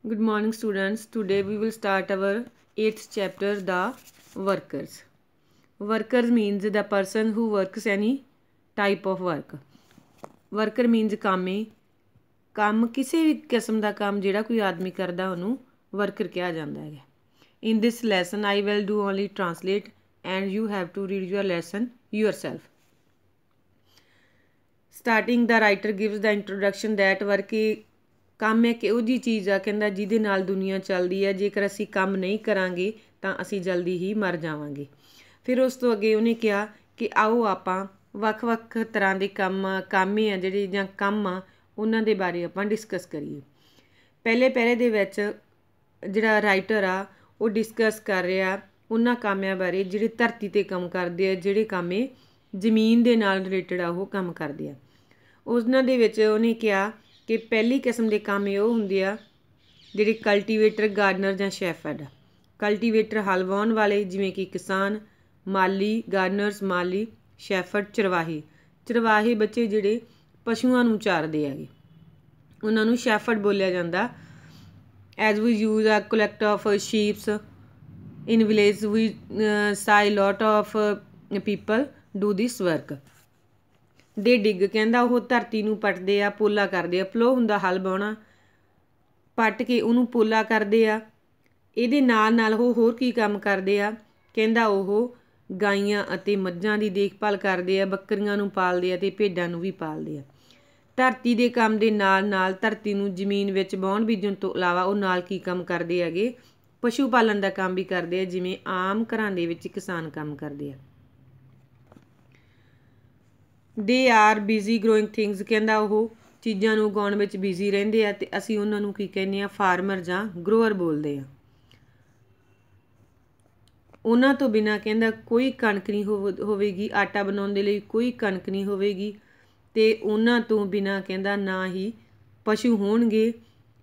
Good morning, students. Today we will start our 8th chapter, The Workers. Workers means the person who works any type of work. Worker means ਕਾਮੇ ਕੰਮ ਕਿਸੇ ਵੀ ਕਿਸਮ ਦਾ ਕੰਮ ਜਿਹੜਾ ਕੋਈ ਆਦਮੀ ਕਰਦਾ ਉਹਨੂੰ ਵਰਕਰ ਕਿਹਾ ਜਾਂਦਾ ਹੈ. In this lesson I will do only translate and you have to read your lesson yourself. Starting, the writer gives the introduction that work ਕੰਮ ਇੱਕ ਇਹੋ ਜਿਹੀ ਚੀਜ਼ ਆ ਕਹਿੰਦਾ ਜਿਹਦੇ ਨਾਲ ਦੁਨੀਆ ਚੱਲਦੀ ਹੈ. ਜੇਕਰ ਅਸੀਂ ਕੰਮ ਨਹੀਂ ਕਰਾਂਗੇ ਤਾਂ ਅਸੀਂ ਜਲਦੀ ਹੀ ਮਰ ਜਾਵਾਂਗੇ. ਫਿਰ ਉਸ ਤੋਂ ਅੱਗੇ ਉਹਨੇ ਕਿਹਾ ਕਿ ਆਓ ਆਪਾਂ ਵੱਖ-ਵੱਖ ਤਰ੍ਹਾਂ ਦੇ ਕਾਮੇ ਆ ਜਿਹੜੇ ਜਾਂ ਕੰਮ ਆ ਉਹਨਾਂ ਦੇ ਬਾਰੇ ਆਪਾਂ ਡਿਸਕਸ ਕਰੀਏ. ਪਹਿਲੇ ਦੇ ਵਿੱਚ ਜਿਹੜਾ ਰਾਈਟਰ ਆ ਉਹ ਡਿਸਕਸ ਕਰ ਰਿਹਾ ਉਹਨਾਂ ਕਾਮਿਆਂ ਬਾਰੇ ਜਿਹੜੇ ਧਰਤੀ 'ਤੇ ਕੰਮ ਕਰਦੇ ਆ, ਜਿਹੜੇ ਕਾਮੇ ਜ਼ਮੀਨ ਦੇ ਨਾਲ ਰਿਲੇਟਡ ਆ ਉਹ ਕੰਮ ਕਰਦੇ ਆ. ਉਹਨਾਂ ਦੇ ਵਿੱਚ ਉਹਨੇ ਕਿਹਾ ਕਿ ਪਹਿਲੀ ਕਿਸਮ ਦੇ ਕੰਮ ਉਹ ਹੁੰਦੇ ਆ ਜਿਹੜੇ ਕਲਟੀਵੇਟਰ, ਗਾਰਡਨਰ ਜਾਂ ਸ਼ੈਫਰਡ. ਕਲਟੀਵੇਟਰ ਹਲ ਵਾਹੁਣ ਵਾਲੇ ਜਿਵੇਂ ਕਿ ਕਿਸਾਨ, ਮਾਲੀ, ਗਾਰਡਨਰਸ ਮਾਲੀ, ਸ਼ੈਫਰਡ ਚਰਵਾਹੇ ਬੱਚੇ ਜਿਹੜੇ ਪਸ਼ੂਆਂ ਨੂੰ ਚਾਰਦੇ ਹੈਗੇ ਉਹਨਾਂ ਨੂੰ ਸ਼ੈਫਰਡ ਬੋਲਿਆ ਜਾਂਦਾ. As we use a collect of sheeps in village we see lot of people do this work. They dig ਕਹਿੰਦਾ ਉਹ ਧਰਤੀ ਨੂੰ ਪੱਟਦੇ ਆ, ਪੋਲਾ ਕਰਦੇ ਆ. ਪਲੋ ਹੁੰਦਾ ਹਲ ਵਾਹੁਣਾ, ਪੱਟ ਕੇ ਉਹਨੂੰ ਪੋਲਾ ਕਰਦੇ ਆ. ਇਹਦੇ ਨਾਲ ਉਹ ਹੋਰ ਕੀ ਕੰਮ ਕਰਦੇ ਆ ਕਹਿੰਦਾ ਉਹ ਗਾਈਆਂ ਅਤੇ ਮੱਝਾਂ ਦੀ ਦੇਖਭਾਲ ਕਰਦੇ ਆ, ਬੱਕਰੀਆਂ ਨੂੰ ਪਾਲਦੇ ਆ ਅਤੇ ਭੇਡਾਂ ਨੂੰ ਵੀ ਪਾਲਦੇ ਆ. ਧਰਤੀ ਦੇ ਕੰਮ ਦੇ ਨਾਲ ਧਰਤੀ ਨੂੰ ਜ਼ਮੀਨ ਵਿੱਚ ਵਾਹੁਣ ਬੀਜਣ ਤੋਂ ਇਲਾਵਾ ਉਹ ਨਾਲ ਕੀ ਕੰਮ ਕਰਦੇ ਹੈਗੇ, ਪਸ਼ੂ ਪਾਲਣ ਦਾ ਕੰਮ ਵੀ ਕਰਦੇ ਆ ਜਿਵੇਂ ਆਮ ਘਰਾਂ ਦੇ ਵਿੱਚ ਕਿਸਾਨ ਕੰਮ ਕਰਦੇ ਆ. They are busy growing things ਕਹਿੰਦਾ ਉਹ ਚੀਜ਼ਾਂ ਨੂੰ ਉਗਾਉਣ ਵਿੱਚ ਬਿਜ਼ੀ ਰਹਿੰਦੇ ਆ ਅਤੇ ਅਸੀਂ ਉਹਨਾਂ ਨੂੰ ਕੀ ਕਹਿੰਦੇ ਆ ਫਾਰਮਰ ਜਾਂ ਗਰੋਅਰ ਬੋਲਦੇ ਆ. ਉਹਨਾਂ ਤੋਂ ਬਿਨਾਂ ਕਹਿੰਦਾ ਕੋਈ ਕਣਕ ਨਹੀਂ ਹੋਵੇਗੀ, ਆਟਾ ਬਣਾਉਣ ਦੇ ਲਈ ਕੋਈ ਕਣਕ ਨਹੀਂ ਹੋਵੇਗੀ ਅਤੇ ਉਹਨਾਂ ਤੋਂ ਬਿਨਾਂ ਕਹਿੰਦਾ ਨਾ ਹੀ ਪਸ਼ੂ ਹੋਣਗੇ,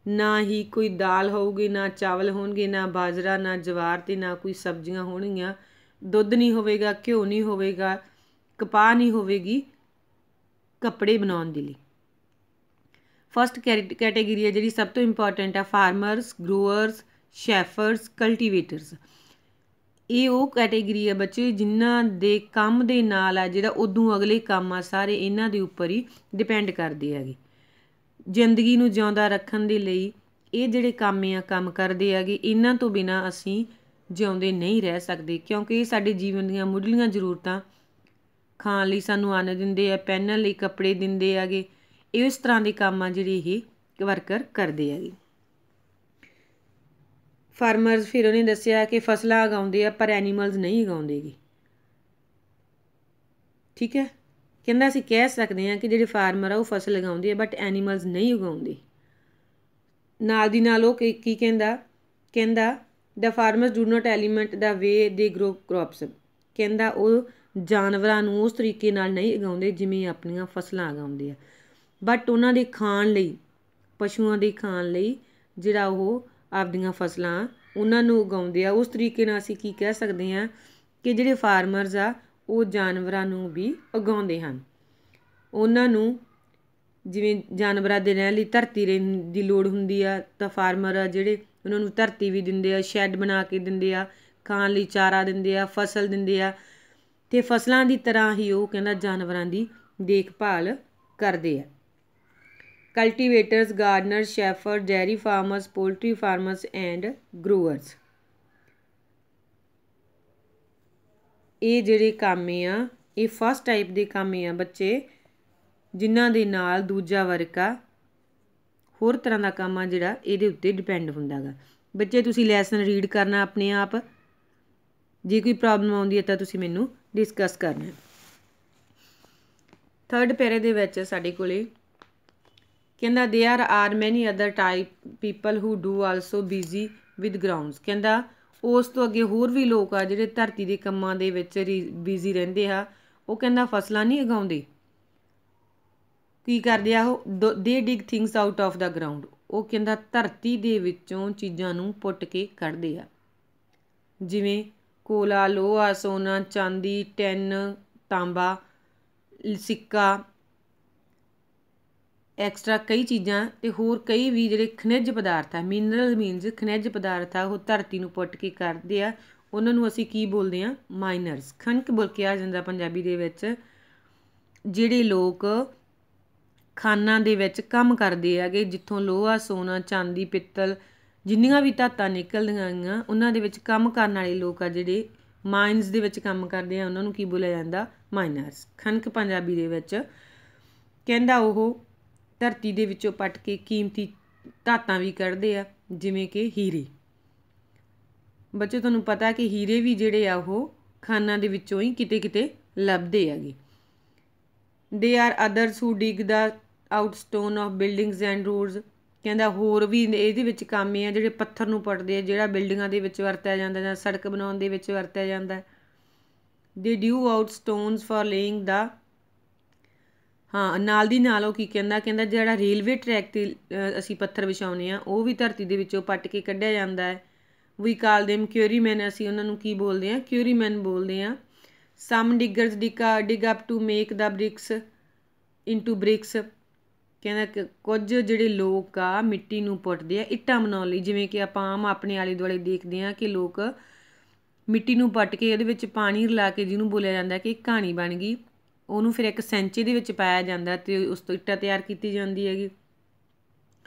ਨਾ ਹੀ ਕੋਈ ਦਾਲ ਹੋਊਗੀ, ਨਾ ਚਾਵਲ ਹੋਣਗੇ, ਨਾ ਬਾਜਰਾ, ਨਾ ਜਵਾਰ ਅਤੇ ਨਾ ਕੋਈ ਸਬਜ਼ੀਆਂ ਹੋਣਗੀਆਂ. ਦੁੱਧ ਨਹੀਂ ਹੋਵੇਗਾ, ਘਿਓ ਨਹੀਂ ਹੋਵੇਗਾ, ਕਪਾਹ ਨਹੀਂ ਹੋਵੇਗੀ ਕੱਪੜੇ ਬਣਾਉਣ ਦੇ ਲਈ. ਫਸਟ ਕੈਟੇਗਰੀ ਹੈ ਜਿਹੜੀ ਸਭ ਤੋਂ ਇੰਪੋਰਟੈਂਟ ਆ ਫਾਰਮਰਸ, ਗਰੋਅਰਸ, ਸ਼ੈਫਰਸ, ਕਲਟੀਵੇਟਰਸ. ਇਹ ਉਹ ਕੈਟੇਗਰੀ ਆ ਬੱਚੇ ਜਿਨ੍ਹਾਂ ਦੇ ਕੰਮ ਦੇ ਨਾਲ ਆ ਜਿਹੜਾ ਉਦੋਂ ਅਗਲੇ ਕੰਮ ਆ ਸਾਰੇ ਇਹਨਾਂ ਦੇ ਉੱਪਰ ਹੀ ਡਿਪੈਂਡ ਕਰਦੇ ਹੈਗੇ. ਜ਼ਿੰਦਗੀ ਨੂੰ ਜਿਉਂਦਾ ਰੱਖਣ ਦੇ ਲਈ ਇਹ ਜਿਹੜੇ ਕੰਮ ਕਰਦੇ ਹੈਗੇ ਇਹਨਾਂ ਤੋਂ ਬਿਨਾਂ ਅਸੀਂ ਜਿਉਂਦੇ ਨਹੀਂ ਰਹਿ ਸਕਦੇ ਕਿਉਂਕਿ ਇਹ ਸਾਡੇ ਜੀਵਨ ਦੀਆਂ ਮੁੱਢਲੀਆਂ ਜ਼ਰੂਰਤਾਂ ਖਾਣ ਲਈ ਸਾਨੂੰ ਅੰਨ ਦਿੰਦੇ ਆ, ਪਹਿਨਣ ਲਈ ਕੱਪੜੇ ਦਿੰਦੇ ਹੈਗੇ. ਇਸ ਤਰ੍ਹਾਂ ਦੇ ਕੰਮ ਆ ਜਿਹੜੇ ਇਹ ਵਰਕਰ ਕਰਦੇ ਹੈਗੇ. ਫਾਰਮਰਸ ਫਿਰ ਉਹਨੇ ਦੱਸਿਆ ਕਿ ਫਸਲਾਂ ਉਗਾਉਂਦੇ ਆ ਪਰ ਐਨੀਮਲਸ ਨਹੀਂ ਉਗਾਉਂਦੇ ਗੇ. ਠੀਕ ਹੈ, ਕਹਿੰਦਾ ਅਸੀਂ ਕਹਿ ਸਕਦੇ ਹਾਂ ਕਿ ਜਿਹੜੇ ਫਾਰਮਰ ਆ ਉਹ ਫਸਲ ਉਗਾਉਂਦੇ ਆ ਬਟ ਐਨੀਮਲਸ ਨਹੀਂ ਉਗਾਉਂਦੇ. ਨਾਲ ਦੀ ਨਾਲ ਉਹ ਕੀ ਕਹਿੰਦਾ ਦ ਫਾਰਮਰਸ ਡੂ ਨਾਟ ਐਲੀਮੈਂਟ ਦਾ ਵੇ ਦੇ ਗਰੋ ਕ੍ਰੋਪਸ. ਕਹਿੰਦਾ ਉਹ ਜਾਨਵਰਾਂ ਨੂੰ ਉਸ ਤਰੀਕੇ ਨਾਲ ਨਹੀਂ ਉਗਾਉਂਦੇ ਜਿਵੇਂ ਆਪਣੀਆਂ ਫਸਲਾਂ ਉਗਾਉਂਦੇ ਆ ਬਟ ਉਹਨਾਂ ਦੇ ਖਾਣ ਲਈ, ਪਸ਼ੂਆਂ ਦੇ ਖਾਣ ਲਈ ਜਿਹੜਾ ਉਹ ਆਪਦੀਆਂ ਫਸਲਾਂ ਉਹਨਾਂ ਨੂੰ ਉਗਾਉਂਦੇ ਆ. ਉਸ ਤਰੀਕੇ ਨਾਲ ਅਸੀਂ ਕੀ ਕਹਿ ਸਕਦੇ ਹਾਂ ਕਿ ਜਿਹੜੇ ਫਾਰਮਰਸ ਆ ਉਹ ਜਾਨਵਰਾਂ ਨੂੰ ਵੀ ਉਗਾਉਂਦੇ ਹਨ. ਉਹਨਾਂ ਨੂੰ ਜਿਵੇਂ ਜਾਨਵਰਾਂ ਦੇ ਰਹਿਣ ਲਈ ਧਰਤੀ ਦੀ ਲੋੜ ਹੁੰਦੀ ਆ ਤਾਂ ਫਾਰਮਰ ਆ ਜਿਹੜੇ ਉਹਨਾਂ ਨੂੰ ਧਰਤੀ ਵੀ ਦਿੰਦੇ ਆ, ਸ਼ੈੱਡ ਬਣਾ ਕੇ ਦਿੰਦੇ ਆ, ਖਾਣ ਲਈ ਚਾਰਾ ਦਿੰਦੇ ਆ, ਫਸਲ ਦਿੰਦੇ ਆ ਅਤੇ ਫਸਲਾਂ ਦੀ ਤਰ੍ਹਾਂ ਹੀ ਉਹ ਕਹਿੰਦਾ ਜਾਨਵਰਾਂ ਦੀ ਦੇਖਭਾਲ ਕਰਦੇ ਆ. Cultivators, gardeners, shepherd, dairy farmers, poultry farmers and growers. ਇਹ ਜਿਹੜੇ ਕਾਮੇ ਆ ਇਹ ਫਸਟ ਟਾਈਪ ਦੇ ਕਾਮੇ ਆ ਬੱਚੇ ਜਿਨ੍ਹਾਂ ਦੇ ਨਾਲ ਦੂਜਾ ਵਰਕ ਆ ਹੋਰ ਤਰ੍ਹਾਂ ਦਾ ਕੰਮ ਆ ਜਿਹੜਾ ਇਹਦੇ ਉੱਤੇ ਡਿਪੈਂਡ ਹੁੰਦਾ ਗਾ. ਬੱਚੇ ਤੁਸੀਂ ਲੈਸਨ ਰੀਡ ਕਰਨਾ ਆਪਣੇ ਆਪ. ਜੇ ਕੋਈ ਪ੍ਰੋਬਲਮ ਆਉਂਦੀ ਹੈ ਤਾਂ ਤੁਸੀਂ ਮੈਨੂੰ ਡਿਸਕਸ ਕਰਨਾ. ਥਰਡ ਪੈਰੇ ਦੇ ਵਿੱਚ ਸਾਡੇ ਕੋਲੇ ਕਹਿੰਦਾ ਦੇਅਰ ਆਰ ਮੈਨੀ other type people who do also busy with grounds. ਕਹਿੰਦਾ ਉਸ ਤੋਂ ਅੱਗੇ ਹੋਰ ਵੀ ਲੋਕ ਆ ਜਿਹੜੇ ਧਰਤੀ ਦੇ ਕੰਮਾਂ ਦੇ ਵਿੱਚ ਬਿਜ਼ੀ ਰਹਿੰਦੇ ਆ. ਉਹ ਕਹਿੰਦਾ ਫਸਲਾਂ ਨਹੀਂ ਉਗਾਉਂਦੇ, ਕੀ ਕਰਦੇ ਆ ਉਹ they dig things out of the ground. ਉਹ ਕਹਿੰਦਾ ਧਰਤੀ ਦੇ ਵਿੱਚੋਂ ਚੀਜ਼ਾਂ ਨੂੰ ਪੁੱਟ ਕੇ ਕੱਢਦੇ ਆ ਜਿਵੇਂ ਕੋਲਾ, ਲੋਹਾ, ਸੋਨਾ, ਚਾਂਦੀ, ਟਿਨ, ਤਾਂਬਾ, ਸਿੱਕਾ, ਐਕਸਟਰਾ ਕਈ ਚੀਜ਼ਾਂ ਤੇ ਹੋਰ ਕਈ ਵੀ ਜਿਹੜੇ ਖਣਿਜ ਪਦਾਰਥ ਆ, ਮਿਨਰਲ ਮੀਨਸ ਖਣਿਜ ਪਦਾਰਥ ਆ, ਉਹ ਧਰਤੀ ਨੂੰ ਪੁੱਟ ਕੇ ਕਰਦੇ ਆ, ਉਹਨਾਂ ਨੂੰ ਅਸੀਂ ਕੀ ਬੋਲਦੇ ਹਾਂ? ਮਾਈਨਰਸ। ਖਣਕ ਬੋਲ ਕਿਹਾ ਜਾਂਦਾ ਪੰਜਾਬੀ ਦੇ ਵਿੱਚ। ਜਿਹੜੇ ਲੋਕ ਖਾਨਾਂ ਦੇ ਵਿੱਚ ਕੰਮ ਕਰਦੇ ਹੈਗੇ, ਜਿੱਥੋਂ ਲੋਹਾ, ਸੋਨਾ, ਚਾਂਦੀ, ਪਿੱਤਲ, ਜਿੰਨੀਆਂ ਵੀ ਧਾਤਾਂ ਨਿਕਲਦੀਆਂ ਗਈਆਂ, ਉਹਨਾਂ ਦੇ ਵਿੱਚ ਕੰਮ ਕਰਨ ਵਾਲੇ ਲੋਕ ਆ ਜਿਹੜੇ ਮਾਈਨਸ ਦੇ ਵਿੱਚ ਕੰਮ ਕਰਦੇ ਆ, ਉਹਨਾਂ ਨੂੰ ਕੀ ਬੋਲਿਆ ਜਾਂਦਾ? ਮਾਈਨਰਸ। ਖਣਕ ਪੰਜਾਬੀ ਦੇ ਵਿੱਚ ਕਹਿੰਦਾ ਉਹ ਧਰਤੀ ਦੇ ਵਿੱਚੋਂ ਪੱਟ ਕੇ ਕੀਮਤੀ ਧਾਤਾਂ ਵੀ ਕੱਢਦੇ ਆ, ਜਿਵੇਂ ਕਿ ਹੀਰੇ। ਬੱਚੋ ਤੁਹਾਨੂੰ ਪਤਾ ਕਿ ਹੀਰੇ ਵੀ ਜਿਹੜੇ ਆ ਉਹ ਖਾਨਾਂ ਦੇ ਵਿੱਚੋਂ ਹੀ ਕਿਤੇ ਕਿਤੇ ਲੱਭਦੇ ਹੈਗੇ। They are others who dig the out stone of buildings and roads. ਕਹਿੰਦਾ ਹੋਰ ਵੀ ਇਹਦੇ ਵਿੱਚ ਕੰਮ ਇਹ ਆ ਜਿਹੜੇ ਪੱਥਰ ਨੂੰ ਪੁੱਟਦੇ ਆ, ਜਿਹੜਾ ਬਿਲਡਿੰਗਾਂ ਦੇ ਵਿੱਚ ਵਰਤਿਆ ਜਾਂਦਾ ਜਾਂ ਸੜਕ ਬਣਾਉਣ ਦੇ ਵਿੱਚ ਵਰਤਿਆ ਜਾਂਦਾ। ਦੇ ਡਿਊ ਆਊਟ ਸਟੋਨਸ ਫॉर ਲੇਇੰਗ ਦਾ, ਹਾਂ ਨਾਲ ਦੀ ਨਾਲ ਉਹ ਕੀ ਕਹਿੰਦਾ? ਕਹਿੰਦਾ ਜਿਹੜਾ ਰੇਲਵੇ ਟਰੈਕ 'ਤੇ ਅਸੀਂ ਪੱਥਰ ਵਿਛਾਉਂਦੇ ਹਾਂ, ਉਹ ਵੀ ਧਰਤੀ ਦੇ ਵਿੱਚੋਂ ਪੱਟ ਕੇ ਕੱਢਿਆ ਜਾਂਦਾ ਹੈ। ਵੀ ਕਾਲ ਦੇਮ ਕਿਊਰੀਮੈਨ, ਅਸੀਂ ਉਹਨਾਂ ਨੂੰ ਕੀ ਬੋਲਦੇ ਹਾਂ? ਕਿਊਰੀਮੈਨ ਬੋਲਦੇ ਹਾਂ। Some diggers dig up to make the bricks into bricks. ਕਹਿੰਦਾ ਕੁਝ ਜਿਹੜੇ ਲੋਕ ਆ ਮਿੱਟੀ ਨੂੰ ਪੁੱਟਦੇ ਆ ਇੱਟਾਂ ਬਣਾਉਣ ਲਈ, ਜਿਵੇਂ ਕਿ ਆਪਾਂ ਆਮ ਆਪਣੇ ਆਲੇ ਦੁਆਲੇ ਦੇਖਦੇ ਹਾਂ ਕਿ ਲੋਕ ਮਿੱਟੀ ਨੂੰ ਪੱਟ ਕੇ ਉਹਦੇ ਵਿੱਚ ਪਾਣੀ ਰਲਾ ਕੇ, ਜਿਹਨੂੰ ਬੋਲਿਆ ਜਾਂਦਾ ਕਿ ਕਹਾਣੀ ਬਣ ਗਈ, ਉਹਨੂੰ ਫਿਰ ਇੱਕ ਸੈਂਚੇ ਦੇ ਵਿੱਚ ਪਾਇਆ ਜਾਂਦਾ ਅਤੇ ਉਸ ਤੋਂ ਇੱਟਾਂ ਤਿਆਰ ਕੀਤੀ ਜਾਂਦੀ ਹੈਗੀ।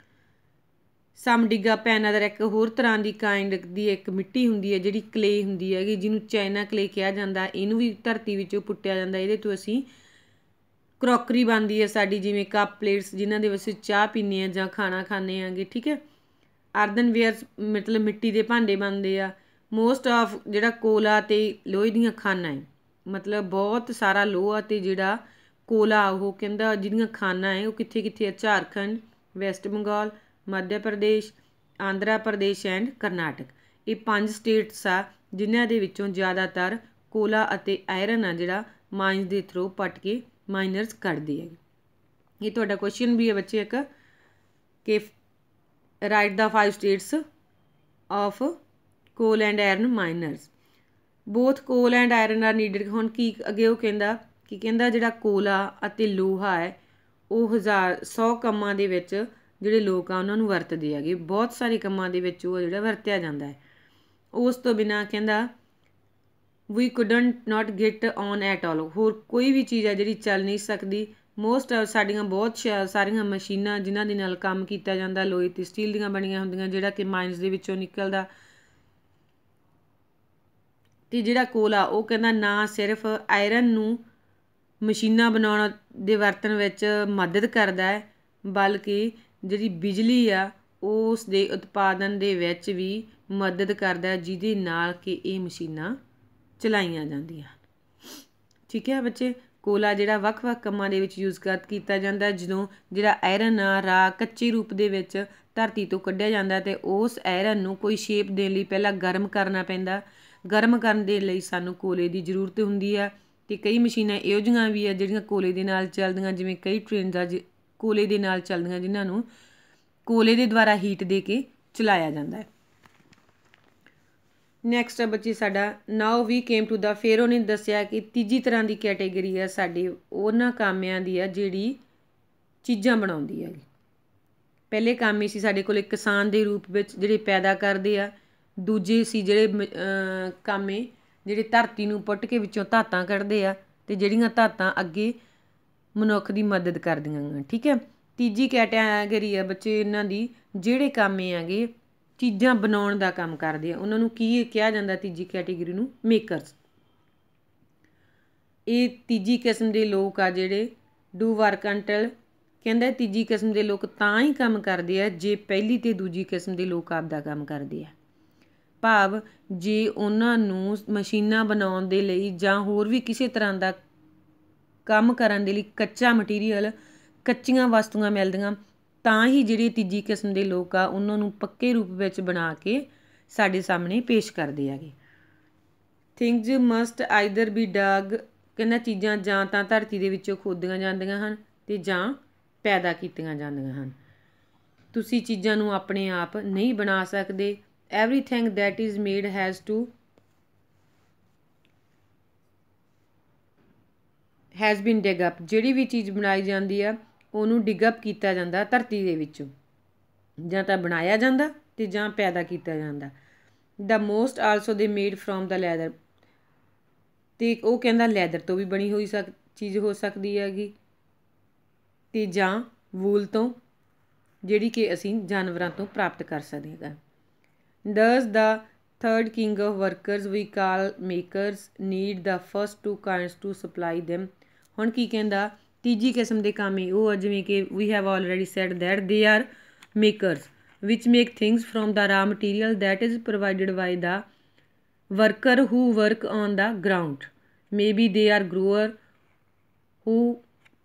ਸਮ ਡਿਗਾ ਪੈਨ ਅਦਰ, ਇੱਕ ਹੋਰ ਤਰ੍ਹਾਂ ਦੀ ਕਾਇੰਡ ਦੀ ਇੱਕ ਮਿੱਟੀ ਹੁੰਦੀ ਹੈ ਜਿਹੜੀ ਕਲੇ ਹੁੰਦੀ ਹੈਗੀ, ਜਿਹਨੂੰ ਚਾਈਨਾ ਕਲੇ ਕਿਹਾ ਜਾਂਦਾ। ਇਹਨੂੰ ਵੀ ਧਰਤੀ ਵਿੱਚੋਂ ਪੁੱਟਿਆ ਜਾਂਦਾ। ਇਹਦੇ ਤੋਂ ਅਸੀਂ ਕਰੋਕਰੀ ਬਣਦੀ ਹੈ ਸਾਡੀ, ਜਿਵੇਂ ਕੱਪ ਪਲੇਟਸ, ਜਿਨ੍ਹਾਂ ਦੇ ਵਿੱਚ ਚਾਹ ਪੀਂਦੇ ਹਾਂ ਜਾਂ ਖਾਣਾ ਖਾਂਦੇ ਆਂਗੇ, ਠੀਕ ਹੈ। ਅਰਦਨਵੇਅਰਸ ਮਤਲਬ ਮਿੱਟੀ ਦੇ ਭਾਂਡੇ ਬਣਦੇ ਆ। ਮੋਸਟ ਆਫ ਜਿਹੜਾ ਕੋਲਾ ਅਤੇ ਲੋਹੇ ਦੀਆਂ ਖਾਨਾਂ ਹੈ, ਮਤਲਬ ਬਹੁਤ ਸਾਰਾ ਲੋਹਾ ਅਤੇ ਜਿਹੜਾ ਕੋਲਾ, ਉਹ ਕਹਿੰਦਾ ਜਿਹਦੀਆਂ ਖਾਨਾਂ ਹੈ ਉਹ ਕਿੱਥੇ ਕਿੱਥੇ ਆ? Jharkhand, West Bengal, Madhya Pradesh, Andhra Pradesh and Karnataka. ਇਹ 5 ਸਟੇਟਸ ਆ ਜਿਨ੍ਹਾਂ ਦੇ ਵਿੱਚੋਂ ਜ਼ਿਆਦਾਤਰ ਕੋਲਾ ਅਤੇ ਆਇਰਨ ਆ ਜਿਹੜਾ ਮਾਈਨਸ ਦੇ ਥਰੂ ਪੱਟ ਕੇ ਮਾਈਨਰਸ ਕੱਢਦੇ ਹੈ। ਇਹ ਤੁਹਾਡਾ ਕੁਐਸਚਨ ਵੀ ਹੈ ਬੱਚੇ ਇੱਕ, ਕਿ ਰਾਈਟ ਦਾ 5 ਸਟੇਟਸ ਆਫ ਕੋਲ ਐਂਡ ਆਇਰਨ ਮਾਈਨਰਸ। ਬੋਥ ਕੋਲ ਐਂਡ ਆਇਰਨ ਆਰ ਨੀਡਡ। ਹੁਣ ਕੀ ਅੱਗੇ ਉਹ ਕਹਿੰਦਾ ਕਿ ਕਹਿੰਦਾ ਜਿਹੜਾ ਕੋਲਾ ਅਤੇ ਲੋਹਾ ਹੈ ਉਹ 100 ਕੰਮਾਂ ਦੇ ਵਿੱਚ ਜਿਹੜੇ ਲੋਕ ਆ ਉਹਨਾਂ ਨੂੰ ਵਰਤਦੇ ਹੈਗੇ, ਬਹੁਤ ਸਾਰੇ ਕੰਮਾਂ ਦੇ ਵਿੱਚ ਉਹ ਜਿਹੜਾ ਵਰਤਿਆ ਜਾਂਦਾ ਹੈ। ਉਸ ਤੋਂ ਬਿਨਾਂ ਕਹਿੰਦਾ we couldn't not get on at all. ਹੋਰ ਕੋਈ ਵੀ ਚੀਜ਼ ਹੈ ਜਿਹੜੀ ਚੱਲ ਨਹੀਂ ਸਕਦੀ। ਮੋਸਟ ਸਾਡੀਆਂ ਬਹੁਤ ਸਾਰੀਆਂ ਮਸ਼ੀਨਾਂ ਜਿਨ੍ਹਾਂ ਦੇ ਨਾਲ ਕੰਮ ਕੀਤਾ ਜਾਂਦਾ ਲੋਹੇ ਅਤੇ ਸਟੀਲ ਦੀਆਂ ਬਣੀਆਂ ਹੁੰਦੀਆਂ, ਜਿਹੜਾ ਕਿ ਮਾਈਨਸ ਦੇ ਵਿੱਚੋਂ ਨਿਕਲਦਾ। ਅਤੇ ਜਿਹੜਾ ਕੋਲਾ ਉਹ ਕਹਿੰਦਾ ਨਾ ਸਿਰਫ ਆਇਰਨ ਨੂੰ ਮਸ਼ੀਨਾਂ ਬਣਾਉਣ ਦੇ ਵਰਤਣ ਵਿੱਚ ਮਦਦ ਕਰਦਾ ਹੈ, ਬਲਕਿ ਜਿਹੜੀ ਬਿਜਲੀ ਆ ਉਸ ਦੇ ਉਤਪਾਦਨ ਦੇ ਵਿੱਚ ਵੀ ਮਦਦ ਕਰਦਾ, ਜਿਹਦੇ ਨਾਲ ਕਿ ਇਹ ਮਸ਼ੀਨਾਂ ਚਲਾਈਆਂ ਜਾਂਦੀਆਂ ਹਨ। ਠੀਕ ਹੈ ਬੱਚੇ, ਕੋਲਾ ਜਿਹੜਾ ਵੱਖ ਵੱਖ ਕੰਮਾਂ ਦੇ ਵਿੱਚ ਯੂਜ਼ ਕੀਤਾ ਜਾਂਦਾ। ਜਦੋਂ ਜਿਹੜਾ ਆਇਰਨ ਆ ਰਾ ਕੱਚੇ ਰੂਪ ਦੇ ਵਿੱਚ ਧਰਤੀ ਤੋਂ ਕੱਢਿਆ ਜਾਂਦਾ ਅਤੇ ਉਸ ਆਇਰਨ ਨੂੰ ਕੋਈ ਸ਼ੇਪ ਦੇਣ ਲਈ ਪਹਿਲਾਂ ਗਰਮ ਕਰਨਾ ਪੈਂਦਾ। ਗਰਮ ਕਰਨ ਦੇ ਲਈ ਸਾਨੂੰ ਕੋਲੇ ਦੀ ਜ਼ਰੂਰਤ ਹੁੰਦੀ ਆ। ਅਤੇ ਕਈ ਮਸ਼ੀਨਾਂ ਇਹੋ ਜਿਹੀਆਂ ਵੀ ਆ ਜਿਹੜੀਆਂ ਕੋਲੇ ਦੇ ਨਾਲ ਚੱਲਦੀਆਂ, ਜਿਵੇਂ ਕਈ ਟ੍ਰੇਨਸ ਆ ਕੋਲੇ ਦੇ ਨਾਲ ਚੱਲਦੀਆਂ, ਜਿਨ੍ਹਾਂ ਨੂੰ ਕੋਲੇ ਦੇ ਦੁਆਰਾ ਹੀਟ ਦੇ ਕੇ ਚਲਾਇਆ ਜਾਂਦਾ ਹੈ। ਨੈਕਸਟ ਆ ਬੱਚੇ ਸਾਡਾ ਨਾਓ ਵੀ ਕੇਮ ਟੂ ਦਾ। ਫਿਰ ਉਹਨੇ ਦੱਸਿਆ ਕਿ ਤੀਜੀ ਤਰ੍ਹਾਂ ਦੀ ਕੈਟੇਗਰੀ ਆ ਸਾਡੀ ਉਹਨਾਂ ਕਾਮਿਆਂ ਦੀ ਆ ਜਿਹੜੀ ਚੀਜ਼ਾਂ ਬਣਾਉਂਦੀ ਹੈਗੀ। ਪਹਿਲੇ ਕਾਮੇ ਸੀ ਸਾਡੇ ਕੋਲ ਕਿਸਾਨ ਦੇ ਰੂਪ ਵਿੱਚ ਜਿਹੜੇ ਪੈਦਾ ਕਰਦੇ ਆ। ਦੂਜੇ ਸੀ ਜਿਹੜੇ ਕਾਮੇ ਜਿਹੜੇ ਧਰਤੀ ਨੂੰ ਪੁੱਟ ਕੇ ਵਿੱਚੋਂ ਧਾਤਾਂ ਕੱਢਦੇ ਆ ਅਤੇ ਜਿਹੜੀਆਂ ਧਾਤਾਂ ਅੱਗੇ ਮਨੁੱਖ ਦੀ ਮਦਦ ਕਰਦੀਆਂ। ਠੀਕ ਹੈ। ਤੀਜੀ ਕੈਟਾਗਰੀ ਆ ਬੱਚੇ ਇਹਨਾਂ ਦੀ ਜਿਹੜੇ ਕਾਮੇ ਹੈਗੇ ਚੀਜ਼ਾਂ ਬਣਾਉਣ ਦਾ ਕੰਮ ਕਰਦੇ ਆ, ਉਹਨਾਂ ਨੂੰ ਕੀ ਕਿਹਾ ਜਾਂਦਾ? ਤੀਜੀ ਕੈਟੇਗਰੀ ਨੂੰ ਮੇਕਰਸ। ਇਹ ਤੀਜੀ ਕਿਸਮ ਦੇ ਲੋਕ ਆ ਜਿਹੜੇ ਡੂ ਵਰਕ ਅੰਟਿਲ। ਕਹਿੰਦਾ ਤੀਜੀ ਕਿਸਮ ਦੇ ਲੋਕ ਤਾਂ ਹੀ ਕੰਮ ਕਰਦੇ ਆ ਜੇ ਪਹਿਲੀ ਅਤੇ ਦੂਜੀ ਕਿਸਮ ਦੇ ਲੋਕ ਆਪਦਾ ਕੰਮ ਕਰਦੇ ਆ। ਭਾਵ ਜੇ ਉਹਨਾਂ ਨੂੰ ਮਸ਼ੀਨਾਂ ਬਣਾਉਣ ਦੇ ਲਈ ਜਾਂ ਹੋਰ ਵੀ ਕਿਸੇ ਤਰ੍ਹਾਂ ਦਾ ਕੰਮ ਕਰਨ ਦੇ ਲਈ ਕੱਚਾ ਮਟੀਰੀਅਲ, ਕੱਚੀਆਂ ਵਸਤੂਆਂ ਮਿਲਦੀਆਂ, ਤਾਂ ਹੀ ਜਿਹੜੇ ਤੀਜੀ ਕਿਸਮ ਦੇ ਲੋਕ ਆ ਉਹਨਾਂ ਨੂੰ ਪੱਕੇ ਰੂਪ ਵਿੱਚ ਬਣਾ ਕੇ ਸਾਡੇ ਸਾਹਮਣੇ ਪੇਸ਼ ਕਰਦੇ ਹੈਗੇ। Things must either B Doug. ਕਹਿੰਦਾ ਚੀਜ਼ਾਂ ਜਾਂ ਤਾਂ ਧਰਤੀ ਦੇ ਵਿੱਚੋਂ ਖੋਦੀਆਂ ਜਾਂਦੀਆਂ ਹਨ ਅਤੇ ਜਾਂ ਪੈਦਾ ਕੀਤੀਆਂ ਜਾਂਦੀਆਂ ਹਨ। ਤੁਸੀਂ ਚੀਜ਼ਾਂ ਨੂੰ ਆਪਣੇ ਆਪ ਨਹੀਂ ਬਣਾ ਸਕਦੇ। Everything that is made has been big up. ਜਿਹੜੀ ਵੀ ਚੀਜ਼ ਬਣਾਈ ਜਾਂਦੀ ਆ ਉਹਨੂੰ ਡਿਗ ਅਪ ਕੀਤਾ ਜਾਂਦਾ ਧਰਤੀ ਦੇ ਵਿੱਚੋਂ, ਜਾਂ ਤਾਂ ਬਣਾਇਆ ਜਾਂਦਾ ਅਤੇ ਜਾਂ ਪੈਦਾ ਕੀਤਾ ਜਾਂਦਾ। ਦ ਮੋਸਟ ਆਲਸੋ ਦੇ ਮੇਡ ਫਰੋਮ ਦ ਲੈਦਰ, ਅਤੇ ਉਹ ਕਹਿੰਦਾ ਲੈਦਰ ਤੋਂ ਵੀ ਬਣੀ ਹੋਈ ਚੀਜ਼ ਹੋ ਸਕਦੀ ਹੈਗੀ, ਅਤੇ ਜਾਂ ਵੂਲ ਤੋਂ, ਜਿਹੜੀ ਕਿ ਅਸੀਂ ਜਾਨਵਰਾਂ ਤੋਂ ਪ੍ਰਾਪਤ ਕਰ ਸਕਦੇ ਹਾਂ। Thus the third kind of workers we call makers need the first two kinds to supply them. ਹੁਣ ਕੀ ਕਹਿੰਦਾ, ਤੀਜੀ ਕਿਸਮ ਦੇ ਕੰਮ ਉਹ ਆ ਜਿਵੇਂ ਕਿ we have already said that they are makers which make things from the raw material that is provided by the worker who work on the ground. Maybe they are grower who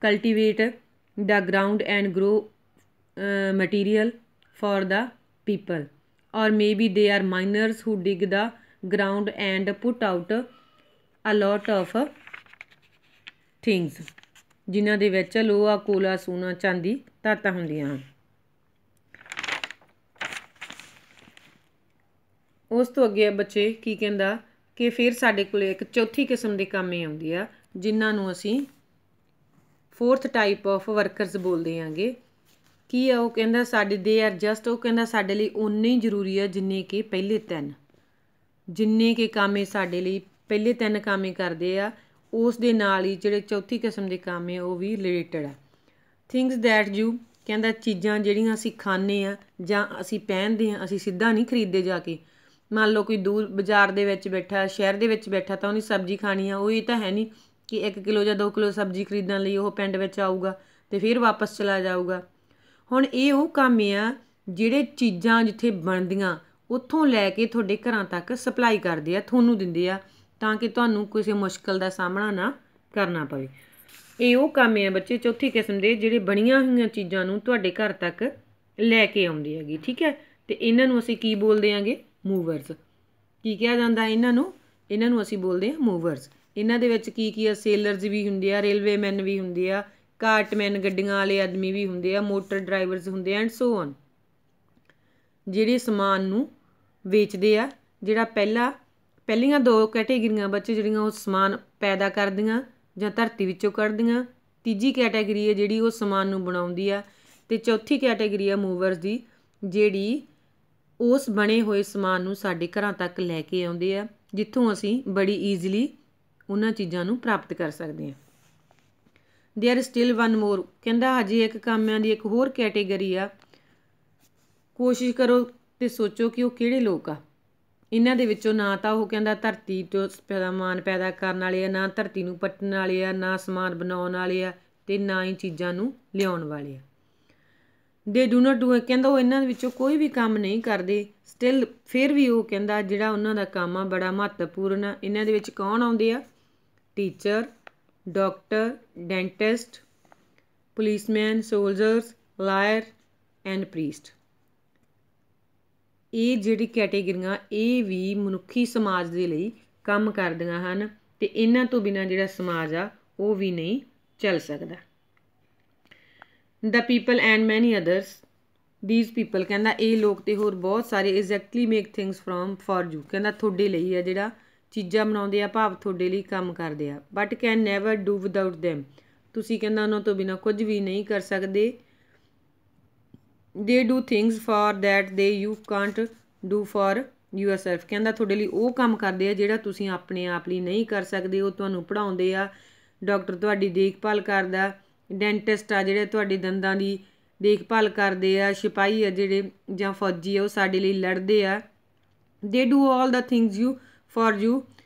cultivate the ground and grow material for the people, or maybe they are miners who dig the ground and put out a lot of things ਜਿਨ੍ਹਾਂ ਦੇ ਵਿੱਚ ਲੋਹਾ, ਕੋਲਾ, ਸੋਨਾ, ਚਾਂਦੀ ਧਾਤਾਂ ਹੁੰਦੀਆਂ ਹਨ। ਉਸ ਤੋਂ ਅੱਗੇ ਬੱਚੇ ਕੀ ਕਹਿੰਦਾ ਕਿ ਫਿਰ ਸਾਡੇ ਕੋਲ ਇੱਕ ਚੌਥੀ ਕਿਸਮ ਦੇ ਕੰਮ ਇਹ ਆਉਂਦੀ ਆ ਜਿਨ੍ਹਾਂ ਨੂੰ ਅਸੀਂ ਫੋਰਥ ਟਾਈਪ ਆਫ ਵਰਕਰਸ ਬੋਲਦੇ ਆਂਗੇ। ਕੀ ਆ ਉਹ ਕਹਿੰਦਾ ਸਾਡੇ ਦੇ ਆਰ ਜਸਟ, ਉਹ ਕਹਿੰਦਾ ਸਾਡੇ ਲਈ ਓਨੇ ਹੀ ਜ਼ਰੂਰੀ ਆ ਜਿੰਨੇ ਕਿ ਪਹਿਲੇ ਤਿੰਨ, ਜਿੰਨੇ ਕਿ ਕੰਮ ਇਹ ਸਾਡੇ ਲਈ ਪਹਿਲੇ ਤਿੰਨ ਕੰਮ ਇਹ ਕਰਦੇ ਆ, ਉਸ ਦੇ ਨਾਲ ਹੀ ਜਿਹੜੇ ਚੌਥੀ ਕਿਸਮ ਦੇ ਕੰਮ ਆ ਉਹ ਵੀ ਰਿਲੇਟਡ ਆ। ਥਿੰਗਸ ਦੈਟ ਯੂ, ਕਹਿੰਦਾ ਚੀਜ਼ਾਂ ਜਿਹੜੀਆਂ ਅਸੀਂ ਖਾਂਦੇ ਹਾਂ ਜਾਂ ਅਸੀਂ ਪਹਿਨਦੇ ਹਾਂ, ਅਸੀਂ ਸਿੱਧਾ ਨਹੀਂ ਖਰੀਦਦੇ ਜਾ ਕੇ। ਮੰਨ ਲਓ ਕੋਈ ਦੂਰ ਬਾਜ਼ਾਰ ਦੇ ਵਿੱਚ ਬੈਠਾ, ਸ਼ਹਿਰ ਦੇ ਵਿੱਚ ਬੈਠਾ, ਤਾਂ ਉਹਨੇ ਸਬਜ਼ੀ ਖਾਣੀ ਆ, ਉਹ ਇਹ ਤਾਂ ਹੈ ਨਹੀਂ ਕਿ 1 ਕਿਲੋ ਜਾਂ 2 ਕਿਲੋ ਸਬਜ਼ੀ ਖਰੀਦਣ ਲਈ ਉਹ ਪਿੰਡ ਵਿੱਚ ਆਊਗਾ ਅਤੇ ਫਿਰ ਵਾਪਸ ਚਲਾ ਜਾਊਗਾ। ਹੁਣ ਇਹ ਉਹ ਕੰਮ ਆ ਜਿਹੜੇ ਚੀਜ਼ਾਂ ਜਿੱਥੇ ਬਣਦੀਆਂ ਉੱਥੋਂ ਲੈ ਕੇ ਤੁਹਾਡੇ ਘਰਾਂ ਤੱਕ ਸਪਲਾਈ ਕਰਦੇ ਆ, ਤੁਹਾਨੂੰ ਦਿੰਦੇ ਆ, ਤਾਂ ਕਿ ਤੁਹਾਨੂੰ ਕਿਸੇ ਮੁਸ਼ਕਿਲ ਦਾ ਸਾਹਮਣਾ ਨਾ ਕਰਨਾ ਪਵੇ। ਇਹ ਉਹ ਕੰਮ ਆ ਬੱਚੇ ਚੌਥੀ ਕਿਸਮ ਦੇ ਜਿਹੜੇ ਬਣੀਆਂ ਹੋਈਆਂ ਚੀਜ਼ਾਂ ਨੂੰ ਤੁਹਾਡੇ ਘਰ ਤੱਕ ਲੈ ਕੇ ਆਉਂਦੇ ਹੈਗੇ, ਠੀਕ ਹੈ। ਅਤੇ ਇਹਨਾਂ ਨੂੰ ਅਸੀਂ ਕੀ ਬੋਲਦੇ ਆਂਗੇ, ਮੂਵਰਸ। ਕੀ ਕਿਹਾ ਜਾਂਦਾ ਇਹਨਾਂ ਨੂੰ ਅਸੀਂ ਬੋਲਦੇ ਹਾਂ ਮੂਵਰਸ। ਇਹਨਾਂ ਦੇ ਵਿੱਚ ਕੀ ਆ, ਸੇਲਰਸ ਵੀ ਹੁੰਦੇ ਆ, ਰੇਲਵੇ ਮੈਨ ਵੀ ਹੁੰਦੇ ਆ, ਕਾਰਟਮੈਨ ਗੱਡੀਆਂ ਵਾਲੇ ਆਦਮੀ ਵੀ ਹੁੰਦੇ ਆ, ਮੋਟਰ ਡਰਾਈਵਰਸ ਹੁੰਦੇ ਆ, ਐਂਡ ਸੋ ਔਨ, ਜਿਹੜੇ ਸਮਾਨ ਨੂੰ ਵੇਚਦੇ ਆ। ਜਿਹੜਾ ਪਹਿਲੀਆਂ ਦੋ ਕੈਟੇਗਰੀਆਂ ਬੱਚੇ ਜਿਹੜੀਆਂ ਉਹ ਸਮਾਨ ਪੈਦਾ ਕਰਦੀਆਂ ਜਾਂ ਧਰਤੀ ਵਿੱਚੋਂ ਕੱਢਦੀਆਂ, ਤੀਜੀ ਕੈਟੇਗਰੀ ਹੈ ਜਿਹੜੀ ਉਹ ਸਮਾਨ ਨੂੰ ਬਣਾਉਂਦੀ ਆ, ਅਤੇ ਚੌਥੀ ਕੈਟੇਗਰੀ ਆ ਮੂਵਰਸ ਦੀ, ਜਿਹੜੀ ਉਸ ਬਣੇ ਹੋਏ ਸਮਾਨ ਨੂੰ ਸਾਡੇ ਘਰਾਂ ਤੱਕ ਲੈ ਕੇ ਆਉਂਦੇ ਆ, ਜਿੱਥੋਂ ਅਸੀਂ ਬੜੀ ਈਜ਼ੀਲੀ ਉਹਨਾਂ ਚੀਜ਼ਾਂ ਨੂੰ ਪ੍ਰਾਪਤ ਕਰ ਸਕਦੇ ਹਾਂ। ਦੇਅਰ ਸਟਿਲ ਵਨ ਮੋਰ, ਕਹਿੰਦਾ ਹਜੇ ਇੱਕ ਕਾਮਾਂ ਦੀ ਇੱਕ ਹੋਰ ਕੈਟੇਗਰੀ ਆ। ਕੋਸ਼ਿਸ਼ ਕਰੋ ਅਤੇ ਸੋਚੋ ਕਿ ਉਹ ਕਿਹੜੇ ਲੋਕ ਆ। ਇਹਨਾਂ ਦੇ ਵਿੱਚੋਂ ਨਾ ਤਾਂ ਉਹ ਕਹਿੰਦਾ ਧਰਤੀ ਤੋਂ ਸਮਾਨ ਪੈਦਾ ਕਰਨ ਵਾਲੇ ਆ, ਨਾ ਧਰਤੀ ਨੂੰ ਪੱਟਣ ਵਾਲੇ ਆ, ਨਾ ਸਮਾਨ ਬਣਾਉਣ ਵਾਲੇ ਆ, ਅਤੇ ਨਾ ਹੀ ਚੀਜ਼ਾਂ ਨੂੰ ਲਿਆਉਣ ਵਾਲੇ ਆ। ਦੇ ਡੂ ਨਾਟ ਡੂ, ਕਹਿੰਦਾ ਉਹ ਇਹਨਾਂ ਦੇ ਵਿੱਚੋਂ ਕੋਈ ਵੀ ਕੰਮ ਨਹੀਂ ਕਰਦੇ। ਸਟਿਲ ਫਿਰ ਵੀ ਉਹ ਕਹਿੰਦਾ ਜਿਹੜਾ ਉਹਨਾਂ ਦਾ ਕੰਮ ਆ ਬੜਾ ਮਹੱਤਵਪੂਰਨ ਆ। ਇਹਨਾਂ ਦੇ ਵਿੱਚ ਕੌਣ ਆਉਂਦੇ ਆ, teacher, doctor, dentist, policeman, soldiers, lawyer and priest. ਇਹ ਜਿਹੜੀ ਕੈਟੇਗਰੀਆਂ ਇਹ ਵੀ ਮਨੁੱਖੀ ਸਮਾਜ ਦੇ ਲਈ ਕੰਮ ਕਰਦੀਆਂ ਹਨ, ਅਤੇ ਇਹਨਾਂ ਤੋਂ ਬਿਨਾਂ ਜਿਹੜਾ ਸਮਾਜ ਆ ਉਹ ਵੀ ਨਹੀਂ ਚੱਲ ਸਕਦਾ। ਦ ਪੀਪਲ ਐਂਡ ਮੈਨੀ ਅਦਰਸ, ਦੀਜ਼ ਪੀਪਲ, ਕਹਿੰਦਾ ਇਹ ਲੋਕ ਅਤੇ ਹੋਰ ਬਹੁਤ ਸਾਰੇ exactly make things for you, ਕਹਿੰਦਾ ਤੁਹਾਡੇ ਲਈ ਆ ਜਿਹੜਾ ਚੀਜ਼ਾਂ ਬਣਾਉਂਦੇ ਆ, ਭਾਵ ਤੁਹਾਡੇ ਲਈ ਕੰਮ ਕਰਦੇ ਆ। But can never do without them, ਤੁਸੀਂ ਕਹਿੰਦਾ ਉਹਨਾਂ ਤੋਂ ਬਿਨਾਂ ਕੁਝ ਵੀ ਨਹੀਂ ਕਰ ਸਕਦੇ। ਦੇ ਡੂ ਥਿੰਗਸ ਫॉर ਦੈਟ ਦੇ you can't do for your self, ਕਹਿੰਦਾ ਤੁਹਾਡੇ ਲਈ ਉਹ ਕੰਮ ਕਰਦੇ ਆ ਜਿਹੜਾ ਤੁਸੀਂ ਆਪਣੇ ਆਪ ਲਈ ਨਹੀਂ ਕਰ ਸਕਦੇ। ਉਹ ਤੁਹਾਨੂੰ ਪੜ੍ਹਾਉਂਦੇ ਆ, ਡਾਕਟਰ ਤੁਹਾਡੀ ਦੇਖਭਾਲ ਕਰਦਾ, ਡੈਂਟਿਸਟ ਆ ਜਿਹੜੇ ਤੁਹਾਡੇ ਦੰਦਾਂ ਦੀ ਦੇਖਭਾਲ ਕਰਦੇ ਆ, ਸਿਪਾਹੀ ਆ ਜਿਹੜੇ ਜਾਂ ਫੌਜੀ ਆ ਉਹ ਸਾਡੇ ਲਈ ਲੜਦੇ ਆ। ਦੇ do all the things you for you,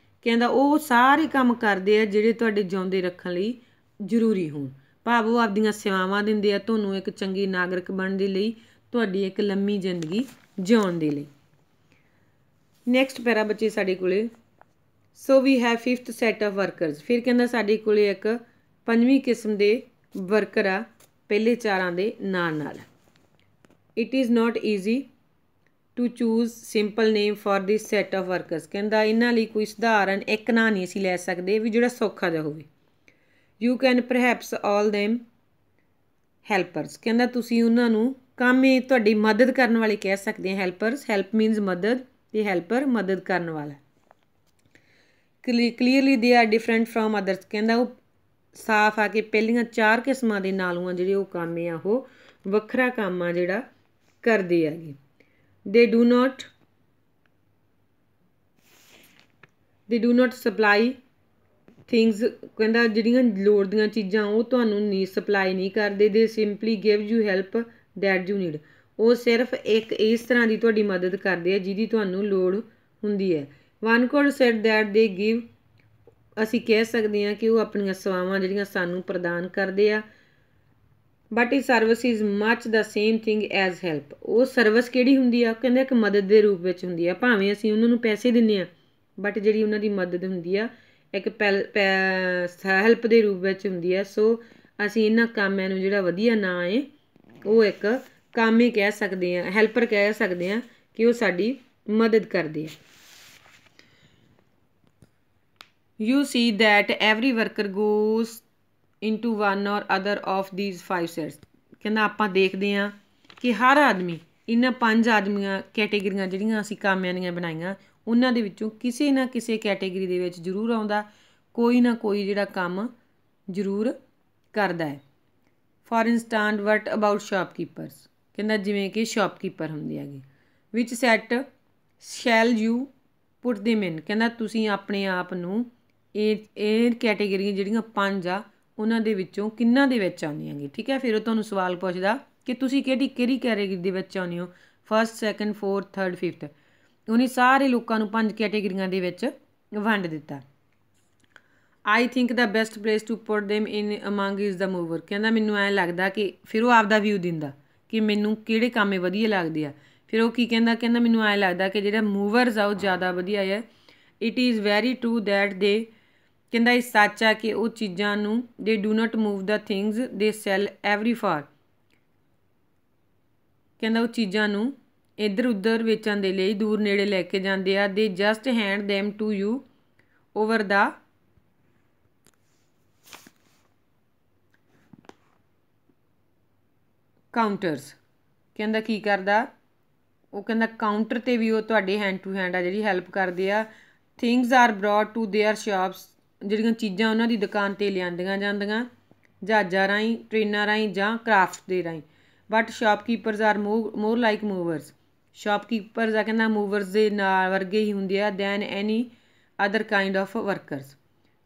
ਕਹਿੰਦਾ ਉਹ ਸਾਰੇ ਕੰਮ ਕਰਦੇ ਆ ਜਿਹੜੇ ਤੁਹਾਡੇ ਜਿਉਂਦੇ ਰੱਖਣ ਲਈ ਜ਼ਰੂਰੀ ਹੋਣ, ਭਾਵ ਉਹ ਆਪਦੀਆਂ ਸੇਵਾਵਾਂ ਦਿੰਦੇ ਆ ਤੁਹਾਨੂੰ ਇੱਕ ਚੰਗੀ ਨਾਗਰਿਕ ਬਣਨ ਦੇ ਲਈ, ਤੁਹਾਡੀ ਇੱਕ ਲੰਮੀ ਜ਼ਿੰਦਗੀ ਜਿਉਣ ਦੇ ਲਈ। ਨੈਕਸਟ ਪੈਰਾ ਬੱਚੇ ਸਾਡੇ ਕੋਲੇ, so we have fifth set of workers, ਫਿਰ ਕਹਿੰਦਾ ਸਾਡੇ ਕੋਲੇ ਇੱਕ ਪੰਜਵੀਂ ਕਿਸਮ ਦੇ ਵਰਕਰ ਆ ਪਹਿਲੇ ਚਾਰਾਂ ਦੇ ਨਾਲ। It is not easy to choose simple name for this set of workers, ਕਹਿੰਦਾ ਇਹਨਾਂ ਲਈ ਕੋਈ ਸਧਾਰਨ ਇੱਕ ਨਾਂ ਨਹੀਂ ਅਸੀਂ ਲੈ ਸਕਦੇ ਵੀ ਜਿਹੜਾ ਸੌਖਾ ਜਿਹਾ ਹੋਵੇ। You can perhaps all them helpers, ਕਹਿੰਦਾ ਤੁਸੀਂ ਉਹਨਾਂ ਨੂੰ ਕੰਮ ਇਹ ਤੁਹਾਡੀ ਮਦਦ ਕਰਨ ਵਾਲੇ ਕਹਿ ਸਕਦੇ ਹਾਂ। ਹੈਲਪਰਸ, ਹੈਲਪ ਮੀਨਸ ਮਦਦ, ਅਤੇ ਹੈਲਪਰ ਮਦਦ ਕਰਨ ਵਾਲਾ। Clearly they are different from others, ਕਹਿੰਦਾ ਉਹ ਸਾਫ਼ ਆ ਕਿ ਪਹਿਲੀਆਂ 4 ਕਿਸਮਾਂ ਦੇ ਨਾਲੋਂ ਆ ਜਿਹੜੇ ਉਹ ਕੰਮ ਆ ਉਹ ਵੱਖਰਾ ਕੰਮ ਆ ਜਿਹੜਾ ਕਰਦੇ ਹੈਗੇ। ਦੇ ਡੂ ਨੋਟ ਸਪਲਾਈ ਥਿੰਗਸ, ਕਹਿੰਦਾ ਜਿਹੜੀਆਂ ਲੋੜ ਦੀਆਂ ਚੀਜ਼ਾਂ ਉਹ ਤੁਹਾਨੂੰ ਨਹੀਂ ਸਪਲਾਈ ਨਹੀਂ ਕਰਦੇ। ਦੇ simply give you help that you need, ਉਹ ਸਿਰਫ ਇੱਕ ਇਸ ਤਰ੍ਹਾਂ ਦੀ ਤੁਹਾਡੀ ਮਦਦ ਕਰਦੇ ਆ ਜਿਹਦੀ ਤੁਹਾਨੂੰ ਲੋੜ ਹੁੰਦੀ ਹੈ। ਵਨ ਕੁਡ ਸੈਡ ਦੈਟ ਦੇ ਗਿਵ, ਅਸੀਂ ਕਹਿ ਸਕਦੇ ਹਾਂ ਕਿ ਉਹ ਆਪਣੀਆਂ ਸੇਵਾਵਾਂ ਜਿਹੜੀਆਂ ਸਾਨੂੰ ਪ੍ਰਦਾਨ ਕਰਦੇ ਆ। ਬਟ ਇਹ service is much the same thing as help, ਉਹ ਸਰਵਿਸ ਕਿਹੜੀ ਹੁੰਦੀ ਆ, ਕਹਿੰਦੇ ਇੱਕ ਮਦਦ ਦੇ ਰੂਪ ਵਿੱਚ ਹੁੰਦੀ ਆ। ਭਾਵੇਂ ਅਸੀਂ ਉਹਨਾਂ ਨੂੰ ਪੈਸੇ ਦਿੰਦੇ ਹਾਂ ਬਟ ਜਿਹੜੀ ਉਹਨਾਂ ਦੀ ਮਦਦ ਹੁੰਦੀ ਆ ਇੱਕ ਹੈਲਪ ਦੇ ਰੂਪ ਵਿੱਚ ਹੁੰਦੀ ਆ। ਸੋ ਅਸੀਂ ਇਹਨਾਂ ਕਾਮਾਂ ਨੂੰ ਜਿਹੜਾ ਵਧੀਆ ਨਾਂ ਹੈ ਉਹ ਇੱਕ ਕੰਮ ਹੀ ਕਹਿ ਸਕਦੇ ਹਾਂ, ਹੈਲਪਰ ਕਹਿ ਸਕਦੇ ਹਾਂ ਕਿ ਉਹ ਸਾਡੀ ਮਦਦ ਕਰਦੇ ਆ। You see that every worker goes into one or other of these 5 sets, ਕਹਿੰਦਾ ਆਪਾਂ ਦੇਖਦੇ ਹਾਂ ਕਿ ਹਰ ਆਦਮੀ ਇਹਨਾਂ 5 ਆਦਮੀਆਂ ਕੈਟੇਗਰੀਆਂ ਜਿਹੜੀਆਂ ਅਸੀਂ ਕਾਮਿਆਂ ਦੀਆਂ ਬਣਾਈਆਂ ਉਹਨਾਂ ਦੇ ਵਿੱਚੋਂ ਕਿਸੇ ਨਾ ਕਿਸੇ ਕੈਟੇਗਰੀ ਦੇ ਵਿੱਚ ਜ਼ਰੂਰ ਆਉਂਦਾ, ਕੋਈ ਨਾ ਕੋਈ ਜਿਹੜਾ ਕੰਮ ਜ਼ਰੂਰ ਕਰਦਾ ਹੈ। ਫੋਰ ਇੰਸਟੈਂਟ ਵਟ ਅਬਾਊਟ ਸ਼ਾਪਕੀਪਰਸ, ਕਹਿੰਦਾ ਜਿਵੇਂ ਕਿ ਸ਼ਾਪਕੀਪਰ ਹੁੰਦੇ ਹੈਗੇ। ਵਿਚ set shell you put them ਇਨ, ਕਹਿੰਦਾ ਤੁਸੀਂ ਆਪਣੇ ਆਪ ਨੂੰ ਇਹ ਕੈਟੇਗਰੀਆਂ ਜਿਹੜੀਆਂ 5 ਆ ਉਹਨਾਂ ਦੇ ਵਿੱਚੋਂ ਕਿੰਨਾਂ ਦੇ ਵਿੱਚ ਆਉਂਦੀਆਂ ਹੈਗੀ। ਠੀਕ ਹੈ, ਫਿਰ ਉਹ ਤੁਹਾਨੂੰ ਸਵਾਲ ਪੁੱਛਦਾ ਕਿ ਤੁਸੀਂ ਕਿਹੜੀ ਕੈਟੇਗਰੀ ਦੇ ਵਿੱਚ ਆਉਂਦੇ ਹੋ, first, second, fourth, third, fifth. ਉਹਨੇ ਸਾਰੇ ਲੋਕਾਂ ਨੂੰ 5 ਕੈਟੇਗਰੀਆਂ ਦੇ ਵਿੱਚ ਵੰਡ ਦਿੱਤਾ। I think the best place to put them in among is the mover, ਕਹਿੰਦਾ ਮੈਨੂੰ ਐਂ ਲੱਗਦਾ ਕਿ ਫਿਰ ਉਹ ਆਪਦਾ ਵਿਊ ਦਿੰਦਾ ਕਿ ਮੈਨੂੰ ਕਿਹੜੇ ਕੰਮ ਵਧੀਆ ਲੱਗਦੇ ਆ। ਫਿਰ ਉਹ ਕੀ ਕਹਿੰਦਾ, ਕਹਿੰਦਾ ਮੈਨੂੰ ਐਂ ਲੱਗਦਾ ਕਿ ਜਿਹੜਾ ਮੂਵਰਸ ਆ ਉਹ ਜ਼ਿਆਦਾ ਵਧੀਆ ਹੈ। It is very true that ਦੇ, ਕਹਿੰਦਾ ਇਹ ਸੱਚ ਆ ਕਿ ਉਹ ਚੀਜ਼ਾਂ ਨੂੰ ਦੇ do not move the things ਦੇ ਸੈਲ ਐਵਰੀ ਫਾਰ, ਕਹਿੰਦਾ ਉਹ ਚੀਜ਼ਾਂ ਨੂੰ ਇੱਧਰ ਉੱਧਰ ਵੇਚਣ ਦੇ ਲਈ ਦੂਰ ਨੇੜੇ ਲੈ ਕੇ ਜਾਂਦੇ ਆ। They just hand them to you over the counters, ਕਹਿੰਦਾ ਕੀ ਕਰਦਾ ਉਹ, ਕਹਿੰਦਾ ਕਾਊਂਟਰ 'ਤੇ ਵੀ ਉਹ ਤੁਹਾਡੇ ਹੈਂਡ ਟੂ ਹੈਂਡ ਆ ਜਿਹੜੀ ਹੈਲਪ ਕਰਦੇ ਆ। Things are brought to their shops, ਜਿਹੜੀਆਂ ਚੀਜ਼ਾਂ ਉਹਨਾਂ ਦੀ ਦੁਕਾਨ 'ਤੇ ਲਿਆਂਦੀਆਂ ਜਾਂਦੀਆਂ ਜਹਾਜ਼ਾਂ ਰਾਹੀਂ, ਟ੍ਰੇਨਾਂ ਰਾਹੀਂ ਜਾਂ ਕਰਾਫਟ ਦੇ ਰਾਹੀਂ। But shopkeepers are more like movers, shopkeepers ਆ ਕਹਿੰਦਾ ਮੂਵਰਸ ਦੇ ਨਾਲ ਵਰਗੇ ਹੀ ਹੁੰਦੇ ਆ। Than any other kind of workers,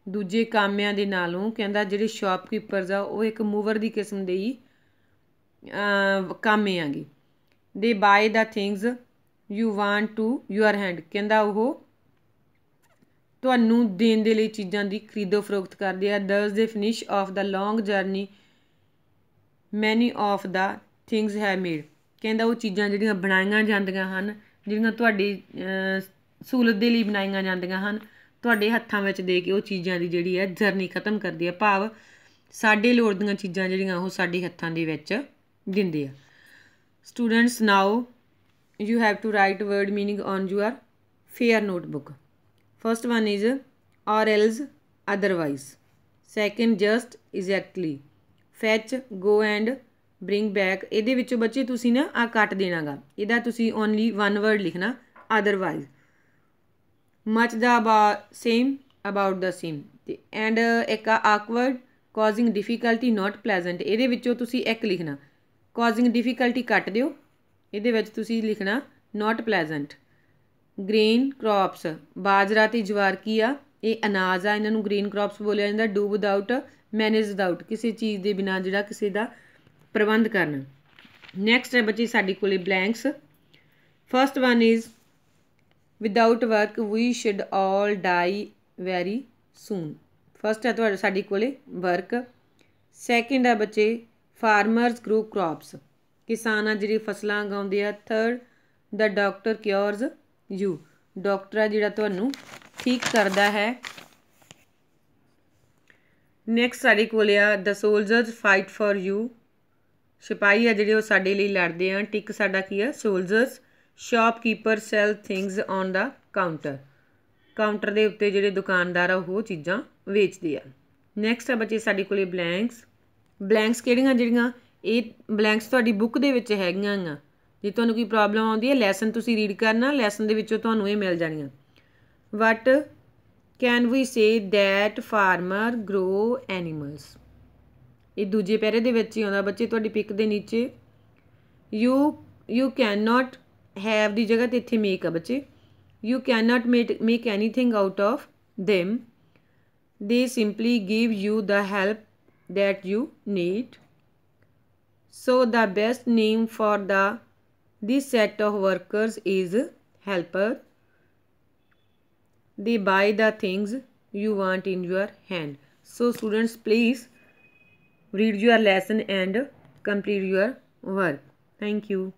ਦੂਜੇ ਕਾਮਿਆਂ ਦੇ ਨਾਲੋਂ ਕਹਿੰਦਾ ਜਿਹੜੇ ਸ਼ਾਪਕੀਪਰਸ ਆ ਉਹ ਇੱਕ ਮੂਵਰ ਦੀ ਕਿਸਮ ਦੇ ਹੀ ਕਾਮੇ ਆਂਗੇ। They buy the things you want to your hand, ਕਹਿੰਦਾ ਉਹ ਤੁਹਾਨੂੰ ਦੇਣ ਦੇ ਲਈ ਚੀਜ਼ਾਂ ਦੀ ਖਰੀਦੋ ਫਰੋਖਤ ਕਰਦੇ ਆ। ਦਸ ਦੇ finish of the long journey ਮੈਨੀ ਆਫ ਦਾ ਥਿੰਗਸ ਹੈ ਮੇਡ, ਕਹਿੰਦਾ ਉਹ ਚੀਜ਼ਾਂ ਜਿਹੜੀਆਂ ਬਣਾਈਆਂ ਜਾਂਦੀਆਂ ਹਨ, ਜਿਹੜੀਆਂ ਤੁਹਾਡੀ ਸਹੂਲਤ ਦੇ ਲਈ ਬਣਾਈਆਂ ਜਾਂਦੀਆਂ ਹਨ, ਤੁਹਾਡੇ ਹੱਥਾਂ ਵਿੱਚ ਦੇ ਕੇ ਉਹ ਚੀਜ਼ਾਂ ਦੀ ਜਿਹੜੀ ਹੈ ਜਰਨੀ ਖ਼ਤਮ ਕਰਦੀ ਹੈ। ਭਾਵ ਸਾਡੇ ਲੋੜ ਦੀਆਂ ਚੀਜ਼ਾਂ ਜਿਹੜੀਆਂ ਉਹ ਸਾਡੇ ਹੱਥਾਂ ਦੇ ਵਿੱਚ ਦਿੰਦੇ ਆ। Students now you have to write word meaning on your fair notebook. First one is or else otherwise, second just exactly, fetch, go and bring back. ਇਹਦੇ ਵਿੱਚੋਂ ਬੱਚੇ ਤੁਸੀਂ ਨਾ ਆ ਕੱਟ ਦੇਣਾ ਗਾ, ਇਹਦਾ ਤੁਸੀਂ ਓਨਲੀ 1 ਵਰਡ ਲਿਖਣਾ otherwise. Much the same about the same, ਤੇ ਐਂਡ ਇੱਕ ਆਕਵਰਡ, ਕਾਜ਼ਿੰਗ ਡਿਫੀਕਲਟੀ, ਨਾਟ ਪਲੈਜ਼ੈਂਟ। ਇਹਦੇ ਵਿੱਚੋਂ ਤੁਸੀਂ ਇੱਕ ਲਿਖਣਾ, ਕਾਜ਼ਿੰਗ ਡਿਫੀਕਲਟੀ ਕੱਟ ਦਿਓ, ਇਹਦੇ ਵਿੱਚ ਤੁਸੀਂ ਲਿਖਣਾ ਨਾਟ ਪਲੈਜ਼ੈਂਟ। ਗ੍ਰੇਨ ਕ੍ਰੌਪਸ, ਬਾਜਰਾ ਅਤੇ ਜਵਾਰ ਕੀ ਆ, ਇਹ ਅਨਾਜ ਆ, ਇਹਨਾਂ ਨੂੰ ਗ੍ਰੇਨ ਕ੍ਰੌਪਸ ਬੋਲਿਆ ਜਾਂਦਾ। ਡੂ ਵਿਦਾਊਟ, ਮੈਨੇਜ ਵਿਦਾਊਟ, ਕਿਸੇ ਚੀਜ਼ ਦੇ ਬਿਨਾਂ ਜਿਹੜਾ ਕਿਸੇ ਦਾ ਪ੍ਰਬੰਧ ਕਰਨਾ। ਨੈਕਸਟ ਹੈ ਬੱਚੇ ਸਾਡੇ ਕੋਲੇ blanks. First one is without work we should all die very soon. First ਹੈ ਤੁਹਾਡੇ ਸਾਡੇ ਕੋਲੇ ਵਰਕ। ਸੈਕਿੰਡ ਹੈ ਬੱਚੇ ਫਾਰਮਰਸ ਗਰੋ ਕ੍ਰੌਪਸ, ਕਿਸਾਨ ਆ ਜਿਹੜੇ ਫਸਲਾਂ ਉਗਾਉਂਦੇ ਆ। Third the doctor cures you, doctor ਆ ਜਿਹੜਾ ਤੁਹਾਨੂੰ ਠੀਕ ਕਰਦਾ ਹੈ। ਨੈਕਸਟ ਸਾਡੇ ਕੋਲ ਆ ਦ ਸੋਲਜਰਸ ਫਾਈਟ ਫॉर ਯੂ, ਸਿਪਾਹੀ ਆ ਜਿਹੜੇ ਉਹ ਸਾਡੇ ਲਈ ਲੜਦੇ ਆ। ਟਿਕ ਸਾਡਾ ਕੀ ਆ soldiers. Shopkeeper sell things on the counter, counter ਦੇ ਉੱਤੇ ਜਿਹੜੇ ਦੁਕਾਨਦਾਰ ਆ ਉਹ ਚੀਜ਼ਾਂ ਵੇਚਦੇ ਆ। ਨੈਕਸਟ ਆ ਬੱਚੇ ਸਾਡੇ ਕੋਲੇ ਬਲੈਂਕਸ। ਬਲੈਂਕਸ ਕਿਹੜੀਆਂ, ਜਿਹੜੀਆਂ ਇਹ ਬਲੈਂਕਸ ਤੁਹਾਡੀ ਬੁੱਕ ਦੇ ਵਿੱਚ ਹੈਗੀਆਂ ਆ। ਜੇ ਤੁਹਾਨੂੰ ਕੋਈ ਪ੍ਰੋਬਲਮ ਆਉਂਦੀ ਹੈ ਲੈਸਨ ਤੁਸੀਂ ਰੀਡ ਕਰਨਾ, ਲੈਸਨ ਦੇ ਵਿੱਚੋਂ ਤੁਹਾਨੂੰ ਇਹ ਮਿਲ ਜਾਣੀਆਂ। What can we say that farmer grow animals. ये दूजे पैरे दे विच ही आउंदा बच्चे, तुहाडी पिक दे नीचे you can not have the जगह ते इत्थे मेक आ बच्चे। You can not make anything out of them, they simply give you the help that you need. So the best name for this set of workers is helper. They buy the things you want in your hand. So students, please read your lesson and complete your work. Thank you.